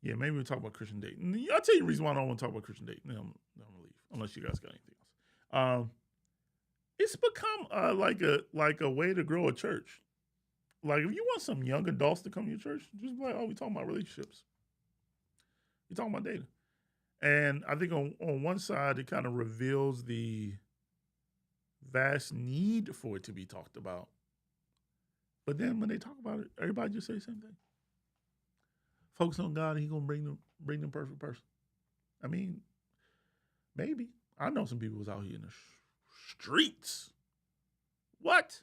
Yeah, maybe we'll talk about Christian dating. I'll tell you the reason why I don't want to talk about Christian dating. I'm going to leave, unless you guys got anything else. It's become like a way to grow a church. Like, if you want some young adults to come to your church, just be like, oh, we talking about relationships. You're talking about dating. And I think on one side, it kind of reveals the vast need for it to be talked about. But then when they talk about it, everybody just say the same thing. Focus on God, and He's gonna bring them perfect person. I mean, maybe. I know some people was out here in the streets. What?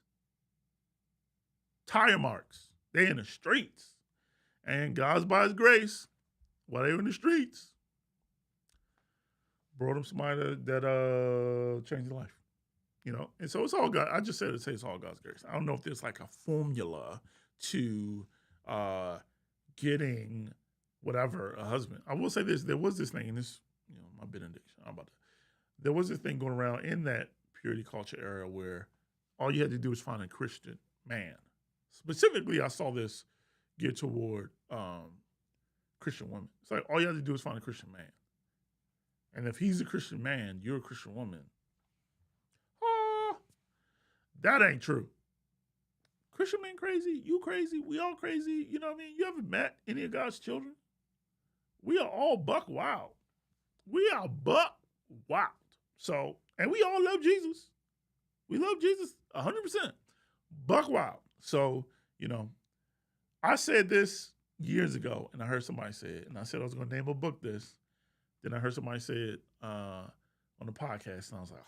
Tire marks. They in the streets. And God's by His grace, while they were in the streets, brought them somebody that changed their life. And so it's all God. I just said to say it's all God's grace. I don't know if there's like a formula to getting whatever a husband. I will say this: there was this thing, and this, my benediction. How about that? There was this thing going around in that purity culture era where all you had to do was find a Christian man. Specifically, I saw this geared toward Christian women. It's like all you have to do is find a Christian man, and if he's a Christian man, you're a Christian woman. That ain't true. Christian men crazy, you crazy, we all crazy. You know what I mean? You ever met any of God's children? We are all buck wild. We are buck wild. So, and we all love Jesus. We love Jesus 100%. Buck wild. So, I said this years ago, and I heard somebody say it, and I said I was going to name a book this. Then I heard somebody say it on the podcast, and I was like,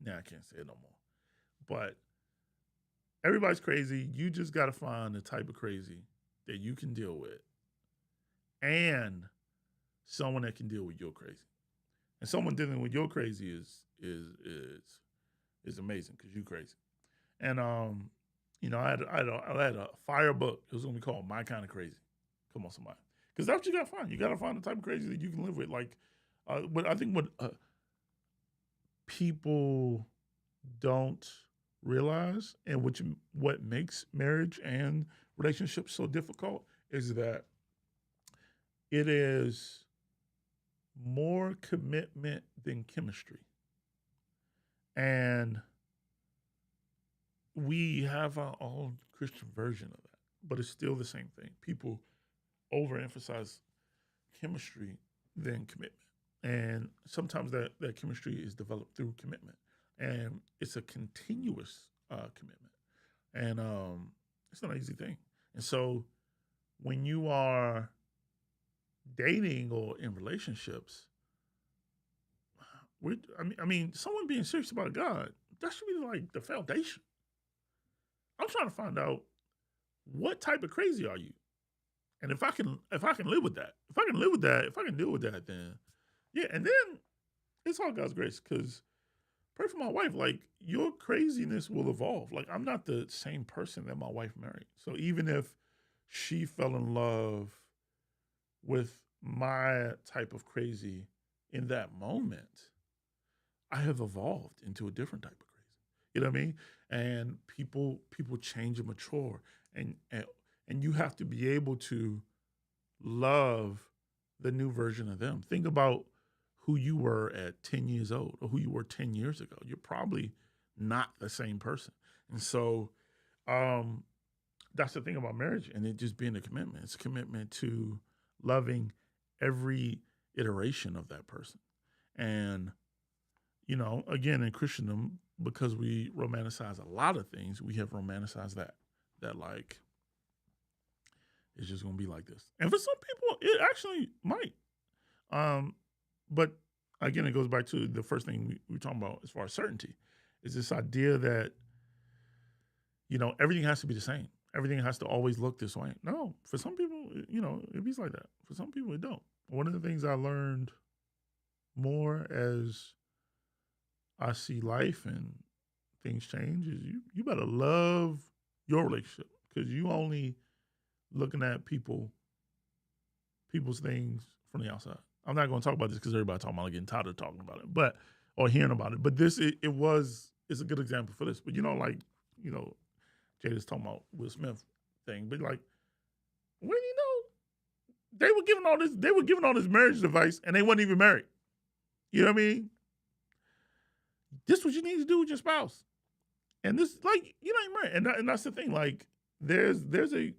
I can't say it no more. But everybody's crazy. You just got to find the type of crazy that you can deal with, and someone that can deal with your crazy. And someone dealing with your crazy is amazing because you're crazy. And I had a fire book. It was gonna be called My Kind of Crazy. Come on, somebody, because that's what you gotta find. You gotta find the type of crazy that you can live with. Like, what I think what people don't realize, and what makes marriage and relationships so difficult, is that it is more commitment than chemistry. And we have our own Christian version of that, but it's still the same thing. People overemphasize chemistry than commitment. And sometimes that chemistry is developed through commitment. And it's a continuous commitment. And it's not an easy thing. And so when you are dating or in relationships, someone being serious about God, that should be like the foundation. I'm trying to find out, what type of crazy are you? And if I can live with that, if I can deal with that, then Yeah, and then it's all God's grace because pray for my wife. Like your craziness will evolve. Like I'm not the same person that my wife married. So even if she fell in love with my type of crazy in that moment, I have evolved into a different type of crazy. You know what I mean? And people change and mature, and you have to be able to love the new version of them. Think about who you were at 10 years old or who you were 10 years ago. You're probably not the same person. And so um, that's the thing about marriage and it just being a commitment. It's a commitment to loving every iteration of that person. And, again, in Christendom, because we romanticize a lot of things, we have romanticized that like it's just gonna be like this. And for some people, it actually might. Um, but again, it goes back to the first thing we talking about as far as certainty is this idea that everything has to be the same. Everything has to always look this way. No, for some people, it be like that. For some people, it don't. One of the things I learned more as I see life and things change is you better love your relationship because you only looking at people's things from the outside. I'm not going to talk about this because everybody talking about it, getting tired of talking about it, or hearing about it. But this it's a good example for this. But Jada's talking about Will Smith thing, but like when they were giving all this marriage advice and they weren't even married. You know what I mean? This is what you need to do with your spouse. And this like you're not married. And that's the thing. Like there's a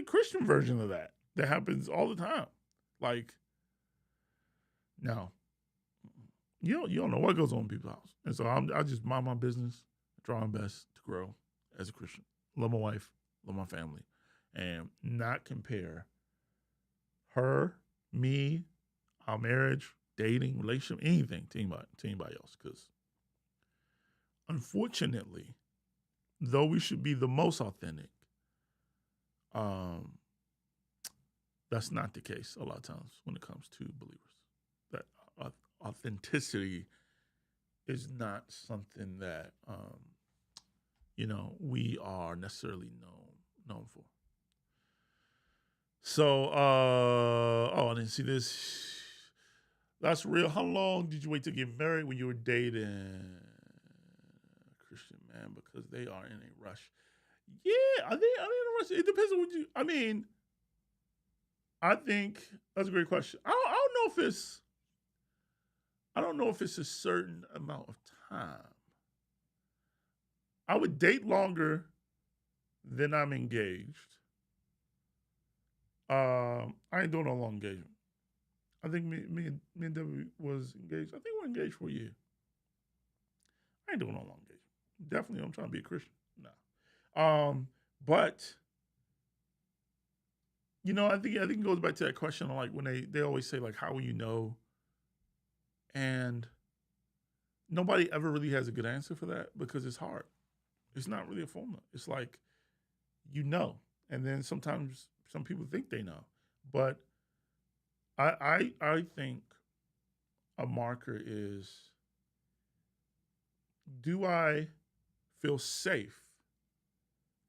Christian version of that happens all the time. Like now, you don't know what goes on in people's house. And so I just mind my business, try my best to grow as a Christian. Love my wife, love my family, and not compare her, me, our marriage, dating, relationship, anything to anybody else. Because unfortunately, though we should be the most authentic, that's not the case a lot of times when it comes to believers. That authenticity is not something that we are necessarily known for. So, I didn't see this. That's real. How long did you wait to get married when you were dating a Christian man? Because they are in a rush. Yeah, are they in a rush? It depends on what you. I mean, I think that's a great question. I don't know if it's a certain amount of time. I would date longer than I'm engaged. I ain't doing no long engagement. I think me and Debbie was engaged. I think we're engaged for a year. I ain't doing no long engagement. Definitely, I'm trying to be a Christian. No. But I think it goes back to that question of like when they always say like, how will you know? And nobody ever really has a good answer for that because it's hard. It's not really a formula. It's like, and then sometimes some people think they know, but I think a marker is, do I feel safe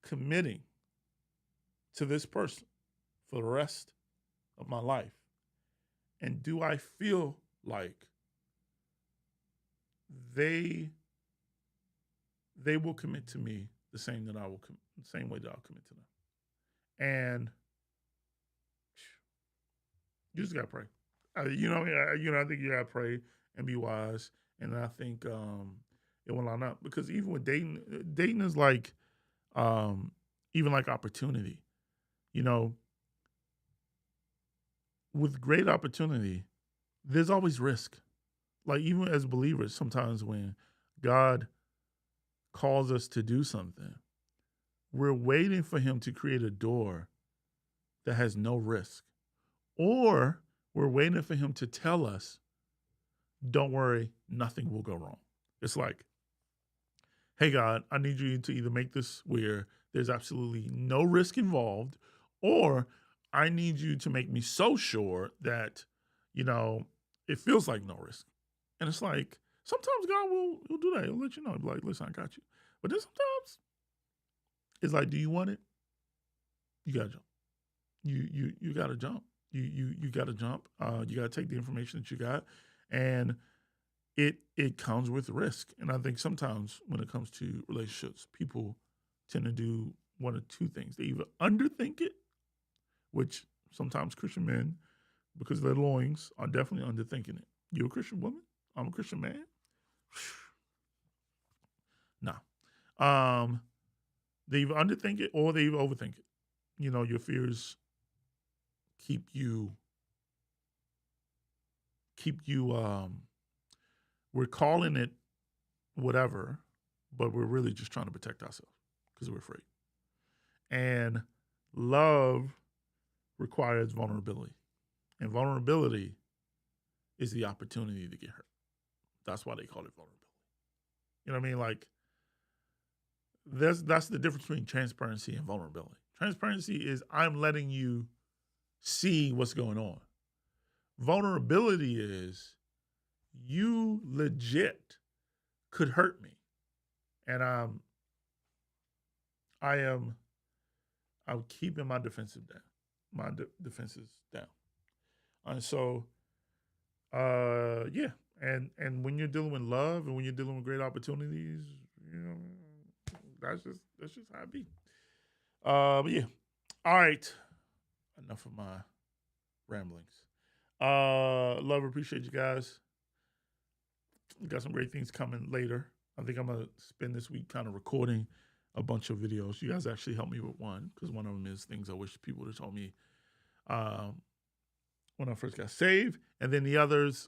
committing to this person for the rest of my life? And do I feel like they will commit to me the same way that I'll commit to them? And you just gotta pray. I think you gotta pray and be wise. And I think it will line up because even with dating is like even like opportunity. With great opportunity, there's always risk. Like even as believers, sometimes when God calls us to do something, we're waiting for him to create a door that has no risk. Or we're waiting for him to tell us, don't worry, nothing will go wrong. It's like, hey, God, I need you to either make this where there's absolutely no risk involved, or I need you to make me so sure that, it feels like no risk. And it's like, sometimes God will do that. He'll let you know. He'll be like, listen, I got you. But then sometimes it's like, do you want it? You gotta jump. You gotta jump. You gotta jump. You gotta take the information that you got. And it comes with risk. And I think sometimes when it comes to relationships, people tend to do one of two things. They either underthink it, which sometimes Christian men, because of their loins, are definitely underthinking it. You're a Christian woman? I'm a Christian man? No. They either underthink it or they either overthink it. You know, your fears keep you we're calling it whatever, but we're really just trying to protect ourselves because we're afraid. And love requires vulnerability. And vulnerability is the opportunity to get hurt. That's why they call it vulnerability. You know what I mean? Like, that's the difference between transparency and vulnerability. Transparency is I'm letting you see what's going on. Vulnerability is you legit could hurt me. And I'm keeping my defenses down. And so, yeah. And when you're dealing with love and when you're dealing with great opportunities, you know, that's just how it be. But yeah. All right. Enough of my ramblings. Love, appreciate you guys. We got some great things coming later. I think I'm gonna spend this week kind of recording a bunch of videos. You guys actually helped me with one because one of them is things I wish people would have told me when I first got saved, and then the others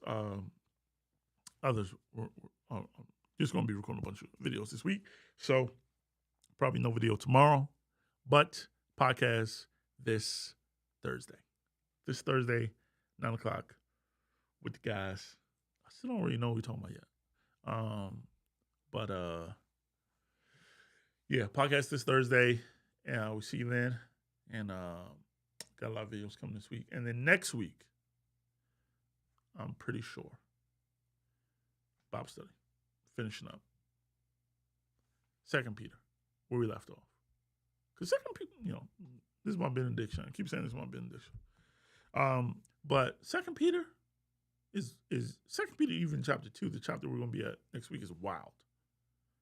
were just gonna be recording a bunch of videos this week. So probably no video tomorrow, but podcast this Thursday. This Thursday, 9 o'clock with the guys. I still don't really know what we're talking about yet. But yeah, podcast this Thursday. And we'll see you then. And got a lot of videos coming this week. And then next week, I'm pretty sure, Bible study, finishing up. 2 Peter, where we left off. Because 2 Peter, you know, this is my benediction. I keep saying this is my benediction. But 2 Peter is 2 Peter, even chapter 2, the chapter we're going to be at next week, is wild.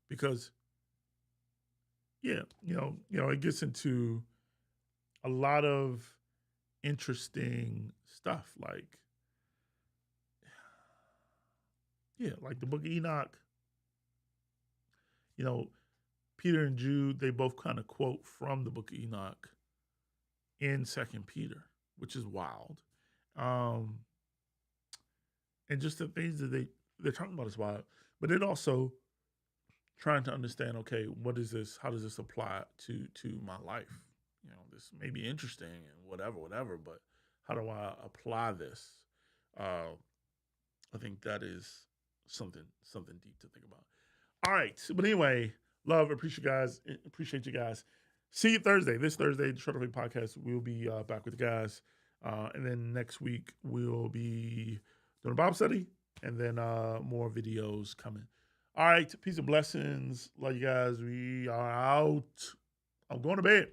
Because, yeah, you know, it gets into a lot of interesting stuff, like, yeah, like the book of Enoch. You know, Peter and Jude, they both kind of quote from the book of Enoch in 2 Peter, which is wild. And just the things that they're talking about is wild. But it also trying to understand, okay, what is this? How does this apply to my life? You know, this may be interesting and whatever, but how do I apply this? I think that is something deep to think about. All right, but anyway, love, appreciate you guys. See you Thursday. This Thursday, the Short of Faith podcast. We'll be back with the guys, and then next week we'll be doing a Bible study, and then more videos coming. All right, peace and blessings. Love you guys. We are out. I'm going to bed.